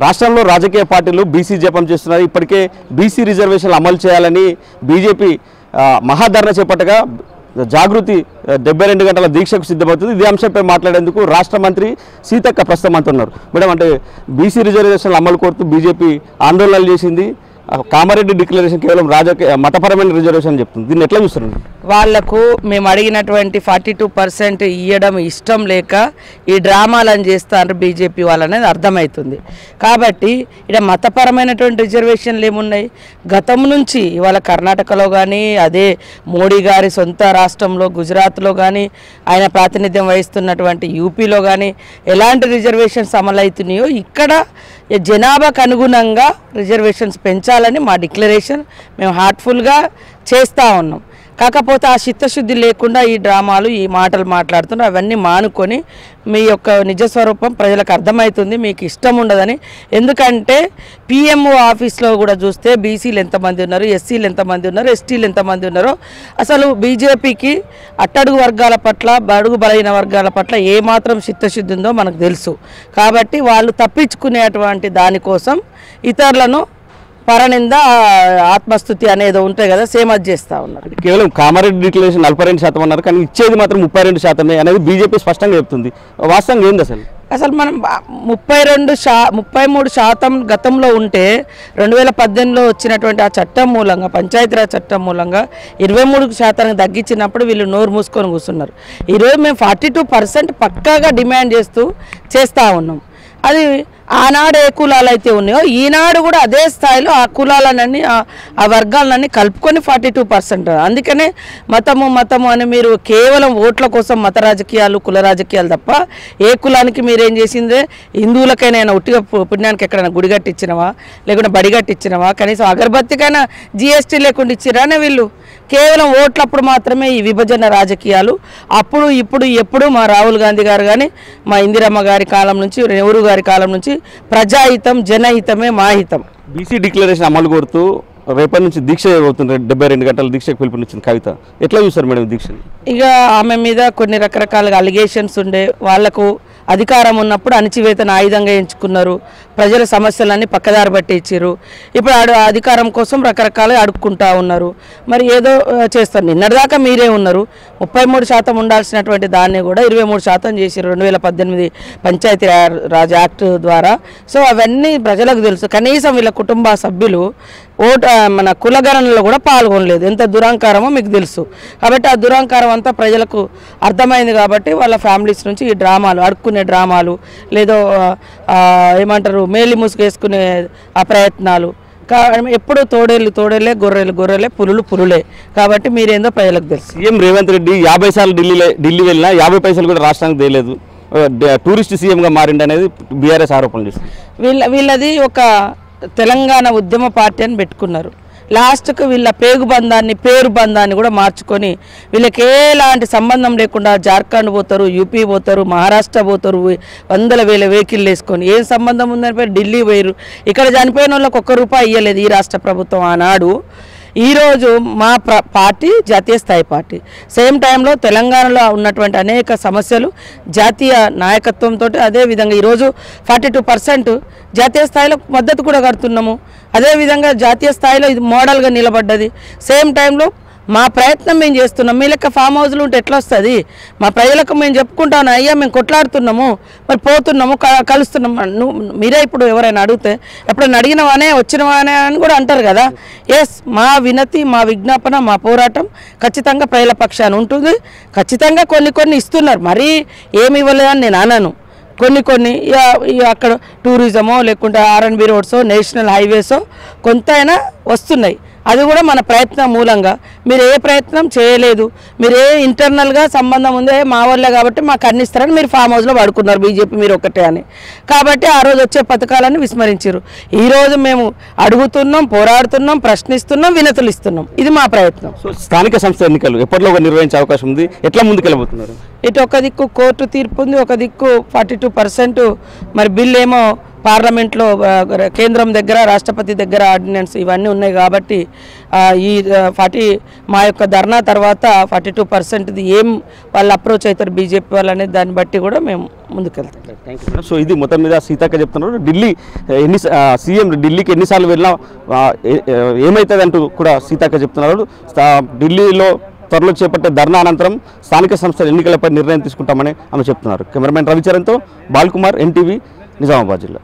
రాష్ట్రంలో రాజకీయ పార్టీలు బీసీ జపం చేస్తున్నారు. ఇప్పటికే బీసీ రిజర్వేషన్లు అమలు చేయాలని బీజేపీ మహాధరణ చేపట్టగా జాగృతి 72 గంటల దీక్షకు సిద్ధమవుతుంది. ఇదే అంశంపై మాట్లాడేందుకు రాష్ట్ర మంత్రి సీతక్క ప్రస్తుతం అంటున్నారు. మేడం, అంటే బీసీ రిజర్వేషన్లు అమలు కోరుతూ బీజేపీ ఆందోళనలు చేసింది. కామారెడ్డి డిక్లరేషన్ కేవలం రాజకీయ మతపరమైన రిజర్వేషన్ చెప్తుంది. దీన్ని ఎట్లా చూస్తున్నారు? వాళ్లకు మేము అడిగినటువంటి 42% ఇవ్వడం ఇష్టం లేక ఈ డ్రామాలను చేస్తారు బీజేపీ వాళ్ళనేది అర్థమవుతుంది. కాబట్టి ఇక్కడ మతపరమైనటువంటి రిజర్వేషన్లు ఏమున్నాయి? గతం నుంచి ఇవాళ కర్ణాటకలో కానీ, అదే మోడీ గారి సొంత రాష్ట్రంలో గుజరాత్లో కానీ, ఆయన ప్రాతినిధ్యం వహిస్తున్నటువంటి యూపీలో కానీ ఎలాంటి రిజర్వేషన్స్ అమలవుతున్నాయో ఇక్కడ జనాభాకు అనుగుణంగా రిజర్వేషన్స్ పెంచాలని మా డిక్లరేషన్ మేము హార్ట్ఫుల్గా చేస్తూ ఉన్నాం. కాకపోతే ఆ చిత్తశుద్ధి లేకుండా ఈ డ్రామాలు ఈ మాటలు మాట్లాడుతున్నారు. అవన్నీ మానుకొని మీ యొక్క నిజస్వరూపం ప్రజలకు అర్థమవుతుంది. మీకు ఇష్టం ఉండదని. ఎందుకంటే పిఎంఓ ఆఫీస్లో కూడా చూస్తే బీసీలు ఎంతమంది ఉన్నారు, ఎస్సీలు ఎంతమంది ఉన్నారు, ఎస్టీలు ఎంతమంది ఉన్నారో అసలు బీజేపీకి అట్టడుగు వర్గాల పట్ల, బడుగు బలైన వర్గాల పట్ల ఏమాత్రం చిత్తశుద్ధి ఉందో మనకు తెలుసు. కాబట్టి వాళ్ళు తప్పించుకునేటువంటి దానికోసం ఇతరులను పరనింద ఆత్మస్థుతి అనేది ఉంటాయి కదా, సేమ్ అది చేస్తూ ఉన్నారు. కేవలం కామారెడ్డి డిక్లరేషన్ 42% అన్నారు, కానీ ఇచ్చేది మాత్రం 32% అనేది బీజేపీ స్పష్టంగా చెప్తుంది. వాస్తవంగా ఏంది అసలు మనం 33% గతంలో ఉంటే 2018లో వచ్చినటువంటి ఆ చట్టం మూలంగా, పంచాయతీరాజ్ చట్టం మూలంగా 23% తగ్గించినప్పుడు వీళ్ళు నోరు మూసుకొని కూర్చున్నారు. ఈరోజు మేము 42% పక్కాగా డిమాండ్ చేస్తూ ఉన్నాం. అది ఆనాడు ఏ కులాలు అయితే ఉన్నాయో ఈనాడు కూడా అదే స్థాయిలో ఆ కులాలన్నీ ఆ వర్గాలన్నీ కలుపుకొని 42%. అందుకనే మతము అని మీరు కేవలం ఓట్ల కోసం మత రాజకీయాలు, కుల రాజకీయాలు తప్ప ఏ కులానికి మీరేం చేసిందే హిందువులకైనా ఒట్టిగా పుణ్యానికి ఎక్కడైనా గుడి కట్టించినవా, లేకుంటే బడి కట్టించినవా, కనీసం అగరబత్తికైనా జీఎస్టీ లేకుండా ఇచ్చిరానే వీళ్ళు. కేవలం ఓట్లప్పుడు మాత్రమే ఈ విభజన రాజకీయాలు. అప్పుడు ఇప్పుడు ఎప్పుడు మా రాహుల్ గాంధీ గారు కానీ, మా ఇందిరమ్మ గారి కాలం నుంచి, నెహ్రూ గారి కాలం నుంచి ప్రజాహితం, జనహితమే మాహితం. బీసీ డిక్లరేషన్ అమలు కోరుతూ రేపటి నుంచి దీక్ష అవుతుంది. 72 గంటల దీక్షకు పిలుపునిచ్చింది కవిత. ఎట్లా చూస్తారు మేడం దీక్షని? ఇక ఆమె మీద కొన్ని రకరకాలుగా అలిగేషన్స్ ఉండే, వాళ్లకు అధికారం ఉన్నప్పుడు అణచివేతను ఆయుధంగా ఎంచుకున్నారు. ప్రజల సమస్యలన్నీ పక్కదారి పట్టించారు. ఇప్పుడు అధికారం కోసం రకరకాలుగా అడుక్కుంటా ఉన్నారు. మరి ఏదో చేస్తారు. నిన్నటిదాకా మీరే ఉన్నారు. 33% ఉండాల్సినటువంటి దాన్ని కూడా 23% చేశారు 2018 పంచాయతీ రాజ్ యాక్ట్ ద్వారా. సో అవన్నీ ప్రజలకు తెలుసు. కనీసం వీళ్ళ కుటుంబ సభ్యులు మన కులగణనలో కూడా పాల్గొనలేదు. ఎంత దురహంకారమో మీకు తెలుసు. కాబట్టి ఆ దురహంకారం అంతా ప్రజలకు అర్థమైంది. కాబట్టి వాళ్ళ ఫ్యామిలీస్ నుంచి ఈ డ్రామాలు, అడుక్కునే డ్రామాలు, లేదో ఏమంటారు మేలి ముసుగేసుకునే ఆ ప్రయత్నాలు, ఎప్పుడు తోడేళ్ళే, గొర్రెలే, పులులే. కాబట్టి మీరేందో ప్రజలకు తెలుసు. సీఎం రేవంత్ రెడ్డి 50 సార్లు ఢిల్లీ వెళ్ళినా 50 పైసలు కూడా రాష్ట్రానికి తేలేదు. టూరిస్ట్ సీఎంగా మారిండి అనేది బీఆర్ఎస్ ఆరోపణలు చేస్తుంది. వీళ్ళది ఒక తెలంగాణ ఉద్యమ పార్టీ అని పెట్టుకున్నారు. లాస్ట్కు వీళ్ళ పేరు బంధాన్ని కూడా మార్చుకొని వీళ్ళకి ఎలాంటి సంబంధం లేకుండా జార్ఖండ్ పోతారు, యూపీ పోతారు, మహారాష్ట్ర పోతారు, 100,000 వెహికల్ వేసుకొని. ఏం సంబంధం ఉందని పేరు ఢిల్లీ పోయారు. ఇక్కడ చనిపోయిన వాళ్ళకి ₹1 ఇవ్వలేదు ఈ రాష్ట్ర ప్రభుత్వం ఆనాడు. ఈరోజు మా పార్టీ జాతీయ స్థాయి పార్టీ. సేమ్ టైంలో తెలంగాణలో ఉన్నటువంటి అనేక సమస్యలు జాతీయ నాయకత్వంతో, అదేవిధంగా ఈరోజు 42% జాతీయ స్థాయిలో మద్దతు కూడా కడుతున్నాము. అదేవిధంగా జాతీయ స్థాయిలో ఇది మోడల్గా నిలబడ్డది. సేమ్ టైంలో మా ప్రయత్నం మేము చేస్తున్నాం. మీ లెక్క ఫామ్ హౌస్లు ఉంటే ఎట్లా వస్తుంది? మా ప్రజలకు మేము చెప్పుకుంటాను, అయ్యా మేము కొట్లాడుతున్నాము, మరి పోతున్నాము, కలుస్తున్నాము. మీరే ఇప్పుడు ఎవరైనా అడిగితే ఎప్పుడైనా అడిగినవానే, వచ్చినవానే అని కూడా అంటారు కదా. ఎస్, మా వినతి, మా విజ్ఞాపన, మా పోరాటం ఖచ్చితంగా ప్రజల పక్షాన ఉంటుంది. ఖచ్చితంగా కొన్ని ఇస్తున్నారు. మరీ ఏమి ఇవ్వలేదని నేను అనను. కొన్ని అక్కడ టూరిజమో, లేకుంటే R&B రోడ్సో, నేషనల్ హైవేసో కొంతైనా వస్తున్నాయి. అది కూడా మన ప్రయత్నం మూలంగా. మీరు ఏ ప్రయత్నం చేయలేదు, మీరు ఏ ఇంటర్నల్గా సంబంధం ఉందే మా వల్లే కాబట్టి మాకు అన్ని ఇస్తారని మీరు ఫామ్ హౌస్లో పడుకున్నారు బీజేపీ మీరు ఒకటే అని. కాబట్టి ఆ రోజు వచ్చే పథకాలన్నీ విస్మరించారు. ఈరోజు మేము అడుగుతున్నాం, పోరాడుతున్నాం, ప్రశ్నిస్తున్నాం, వినతులు ఇస్తున్నాం. ఇది మా ప్రయత్నం. సో స్థానిక సంస్థ ఎన్నికలు ఎప్పటిలోగా నిర్వహించే అవకాశం ఉంది. ఎట్లా ముందుకెళ్ళబోతున్నారు? ఇటు ఒక దిక్కు కోర్టు తీర్పు ఉంది, ఒక దిక్కు 42% మరి బిల్ ఏమో పార్లమెంట్లో కేంద్రం దగ్గర రాష్ట్రపతి దగ్గర ఆర్డినెన్స్ ఇవన్నీ ఉన్నాయి కాబట్టి ఈ మా యొక్క ధర్నా తర్వాత 42% ఏం వాళ్ళు అప్రోచ్ అవుతారు బీజేపీ వాళ్ళు అనేది దాన్ని బట్టి కూడా మేము ముందుకెళ్తాం. సో ఇది మొత్తం మీద సీతక్క చెప్తున్నారు. ఢిల్లీ సీఎం ఢిల్లీకి ఎన్నిసార్లు వెళ్ళినా ఏమవుతుంది అంటూ కూడా సీతక్క చెప్తున్నారు. ఢిల్లీలో త్వరలో చేపట్టే ధర్నా అనంతరం స్థానిక సంస్థల ఎన్నికలపై నిర్ణయం తీసుకుంటామని ఆమె చెప్తున్నారు. కెమెరామెన్ రవిచరణ్తో బాల్కుమార్, ఎన్టీవీ, నిజామాబాద్ జిల్లా.